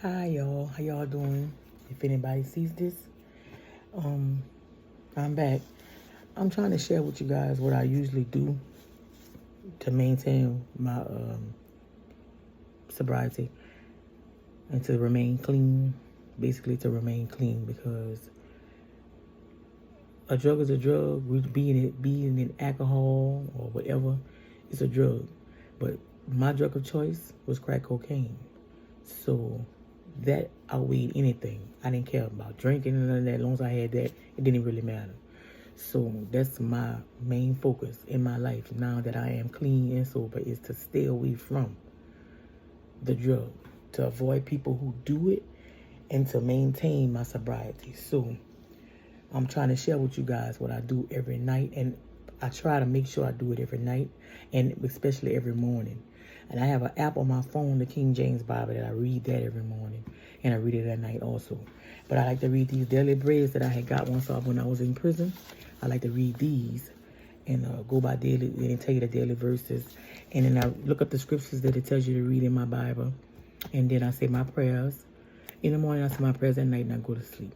Hi y'all, how y'all doing? If anybody sees this, I'm back. I'm trying to share with you guys what I usually do to maintain my sobriety and to remain clean. Basically, to remain clean because a drug is a drug. Being in alcohol or whatever, it's a drug. But my drug of choice was crack cocaine. So that outweighed anything. I didn't care about drinking and none of that. As long as I had that, it didn't really matter. So that's my main focus in my life now that I am clean and sober, is to stay away from the drug, to avoid people who do it, and to maintain my sobriety. So I'm trying to share with you guys what I do every night, and I try to make sure I do it every night, and especially every morning. And I have an app on my phone, the King James Bible, that I read that every morning, and I read it at night also. But I like to read these daily breads that I had got once off when I was in prison. I like to read these and go by daily, and tell you the daily verses. And then I look up the scriptures that it tells you to read in my Bible. And then I say my prayers. In the morning, I say my prayers at night, and I go to sleep.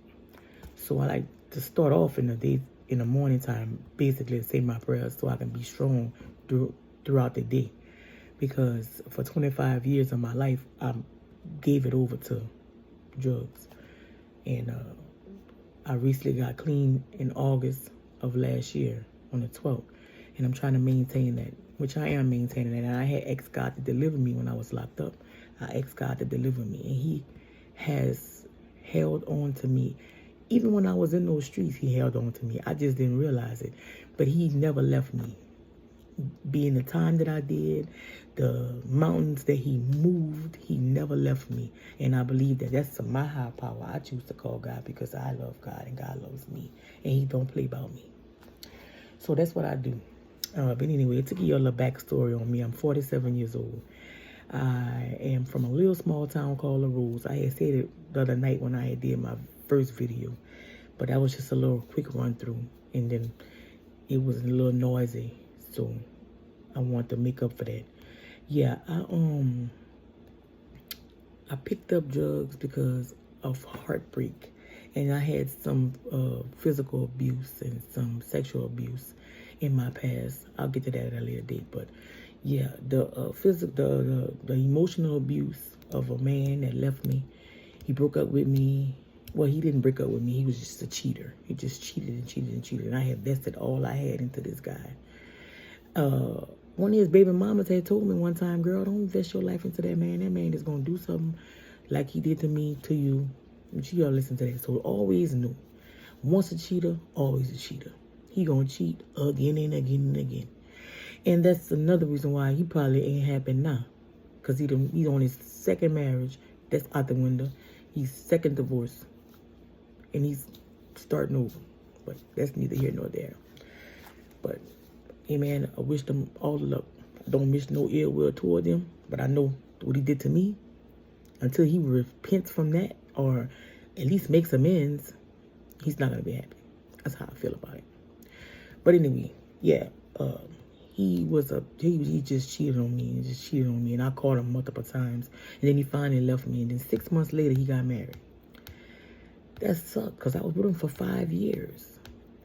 So I like to start off in the day, in the morning time, basically say my prayers so I can be strong throughout the day. Because for 25 years of my life, I gave it over to drugs. And I recently got clean in August of last year on the 12th. And I'm trying to maintain that, which I am maintaining that. And I had asked God to deliver me when I was locked up. I asked God to deliver me. And he has held on to me. Even when I was in those streets, he held on to me. I just didn't realize it. But he never left me. Being the time that I did, the mountains that he moved, he never left me. And I believe that that's my higher power. I choose to call God because I love God and God loves me. And he don't play about me. So that's what I do. But anyway, to give you a little backstory on me, I'm 47 years old. I am from a little small town called La Rose. I had said it the other night when I did my first video. But that was just a little quick run through. And then it was a little noisy. So I want to make up for that. Yeah, I picked up drugs because of heartbreak. And I had some physical abuse and some sexual abuse in my past. I'll get to that at a later date. But yeah, the emotional abuse of a man that left me. He broke up with me. Well, he didn't break up with me. He was just a cheater. He just cheated and cheated and cheated. And I had invested all I had into this guy. One of his baby mamas had told me one time, girl, don't invest your life into that man. That man is going to do something like he did to me, to you. And she ought to listen to that. So always knew. Once a cheater, always a cheater. He going to cheat again and again and again. And that's another reason why he probably ain't happy now. Because he's on his second marriage. That's out the window. He's second divorce. And he's starting over. But that's neither here nor there. But, hey man, I wish them all the luck. I don't wish no ill will toward them. But I know what he did to me. Until he repents from that, or at least makes amends, he's not going to be happy. That's how I feel about it. But anyway, yeah, he just cheated on me and I called him multiple times, and then he finally left me, and then 6 months later he got married. That sucked because I was with him for 5 years.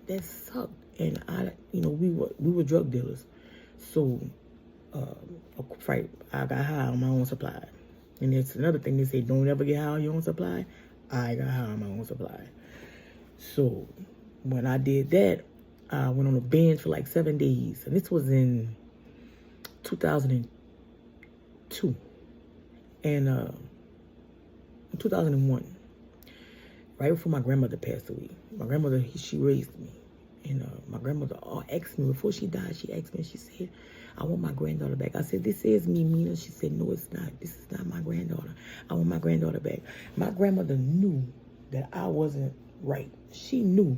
That sucked, and we were drug dealers, so I got high on my own supply. And it's another thing, they say, don't ever get high on your own supply. I got high on my own supply. So when I did that, I went on a binge for like 7 days. And this was in 2002. And in 2001, right before my grandmother passed away. My grandmother, she raised me. And my grandmother asked me, before she died, she asked me, she said, I want my granddaughter back. I said, this is me, Mina. She said, no, it's not. This is not my granddaughter. I want my granddaughter back. My grandmother knew that I wasn't right. She knew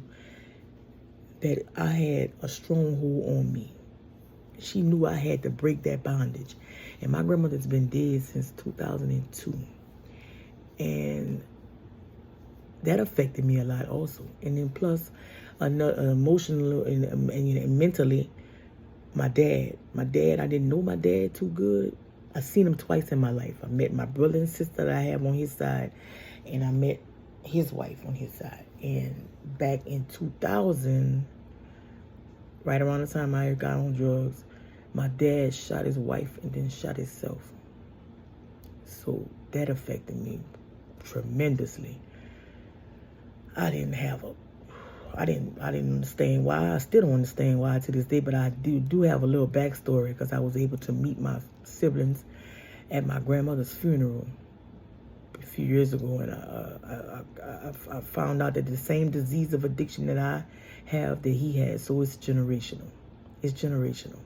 that I had a stronghold on me. She knew I had to break that bondage. And my grandmother's been dead since 2002. And that affected me a lot also. And then plus, emotional and mentally, my dad, I didn't know my dad too good. I've seen him twice in my life. I met my brother and sister that I have on his side, and I met his wife on his side. And back in 2000, right around the time I got on drugs, my dad shot his wife and then shot himself. So that affected me tremendously. I didn't understand why. I still don't understand why to this day, but I do have a little backstory because I was able to meet my siblings at my grandmother's funeral a few years ago, and I found out that the same disease of addiction that I have, that he had, so it's generational. It's generational.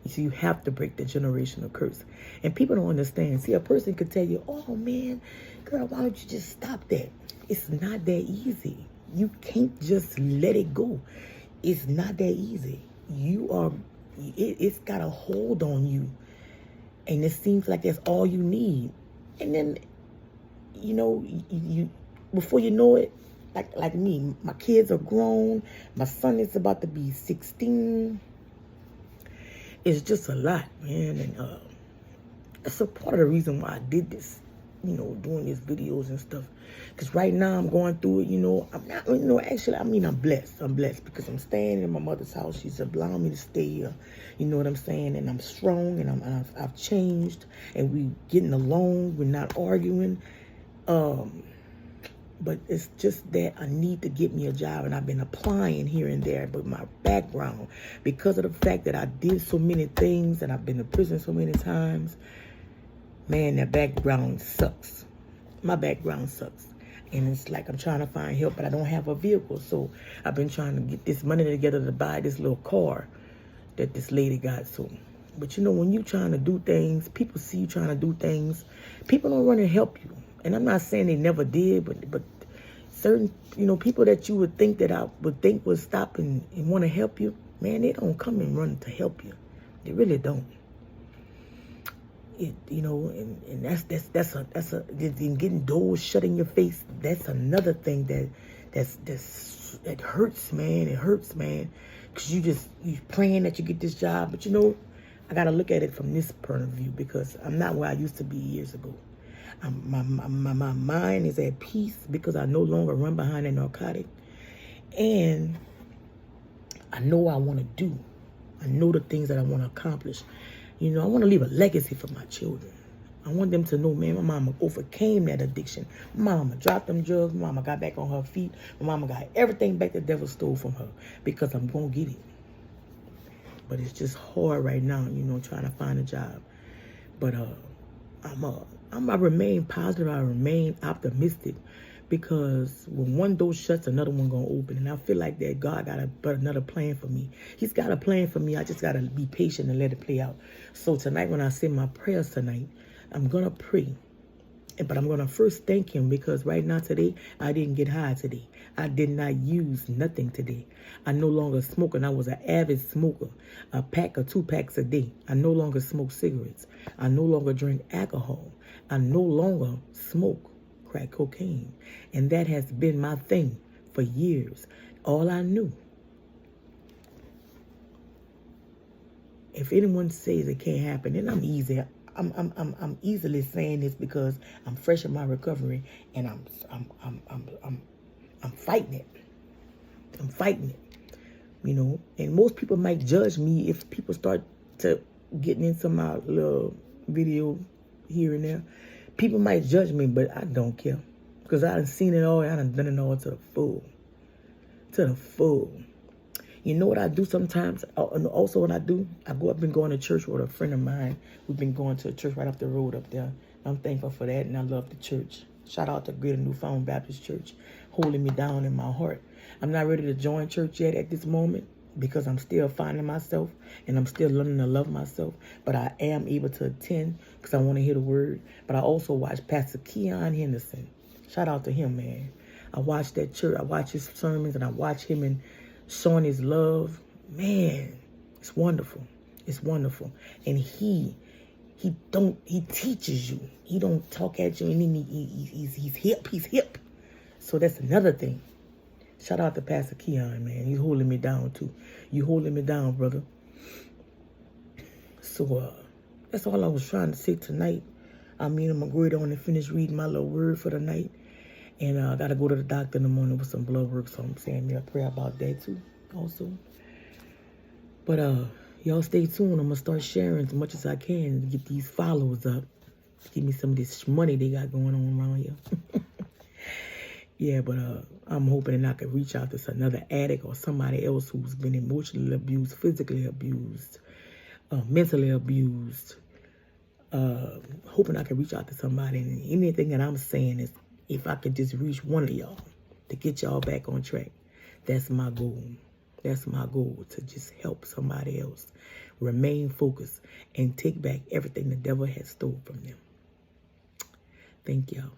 You see, you have to break the generational curse. And people don't understand. See, a person could tell you, oh man, girl, why don't you just stop that? It's not that easy. You can't just let it go. It's not that easy. It's got a hold on you. And it seems like that's all you need. And then, you before you know it, like me, my kids are grown. My son is about to be 16. It's just a lot, man. And it's a part of the reason why I did this, doing these videos and stuff. Because right now I'm going through it, I'm not, actually, I'm blessed. I'm blessed because I'm staying in my mother's house. She's allowing me to stay here. You know what I'm saying? And I'm strong, and I've changed, and we getting along. We're not arguing. But it's just that I need to get me a job, and I've been applying here and there. But my background, because of the fact that I did so many things and I've been to prison so many times, man, that background sucks. My background sucks. And it's like I'm trying to find help, but I don't have a vehicle. So I've been trying to get this money together to buy this little car that this lady got. So, but when you're trying to do things, people see you trying to do things. People don't run and help you. And I'm not saying they never did, but certain, people that you would think that I would think would stop and want to help you, man, they don't come and run to help you. They really don't. And that's a getting doors shut in your face. That's another thing that hurts, man. It hurts, man, because you praying that you get this job, but I gotta look at it from this point of view because I'm not where I used to be years ago. My mind is at peace because I no longer run behind a narcotic, and I know what I want to do. I know the things that I want to accomplish. I want to leave a legacy for my children. I want them to know, man, my mama overcame that addiction. My mama dropped them drugs. My mama got back on her feet. My mama got everything back the devil stole from her because I'm going to get it. But it's just hard right now, trying to find a job. But I remain positive. I remain optimistic because when one door shuts, another one going to open. And I feel like that God got another plan for me. He's got a plan for me. I just got to be patient and let it play out. So tonight when I say my prayers tonight, I'm going to pray. But I'm going to first thank him because right now today, I didn't get high today. I did not use nothing today. I no longer smoke, and I was an avid smoker, a pack or 2 packs a day. I no longer smoke cigarettes. I no longer drink alcohol. I no longer smoke crack cocaine. And that has been my thing for years. All I knew. If anyone says it can't happen, then I'm easy. I'm easily saying this because I'm fresh in my recovery and I'm fighting it. I'm fighting it. And most people might judge me if people start to getting into my little video here and there. People might judge me, but I don't care. Because I done seen it all, I done done it all to the full. To the full. You know what I do sometimes? Also what I do, I've been going to church with a friend of mine. We've been going to a church right up the road up there. I'm thankful for that, and I love the church. Shout out to Greater Newfound Baptist Church, holding me down in my heart. I'm not ready to join church yet at this moment because I'm still finding myself, and I'm still learning to love myself. But I am able to attend because I want to hear the word. But I also watch Pastor Keon Henderson. Shout out to him, man. I watch that church. I watch his sermons, and I watch him and showing his love. Man, it's wonderful. It's wonderful. And he teaches you. He don't talk at you, and then he's hip. He's hip. So that's another thing. Shout out to Pastor Keon, man. He's holding me down too. You holding me down, brother. So that's all I was trying to say tonight. I'm gonna go on and finish reading my little word for the night. And I got to go to the doctor in the morning with some blood work. So I'm saying me a prayer about that too also. But y'all stay tuned. I'm going to start sharing as much as I can to get these followers up. Give me some of this money they got going on around here. Yeah, but I'm hoping that I can reach out to another addict or somebody else who's been emotionally abused, physically abused, mentally abused. Hoping I can reach out to somebody. And anything that I'm saying is if I could just reach one of y'all to get y'all back on track. That's my goal. That's my goal, to just help somebody else remain focused and take back everything the devil has stole from them. Thank y'all.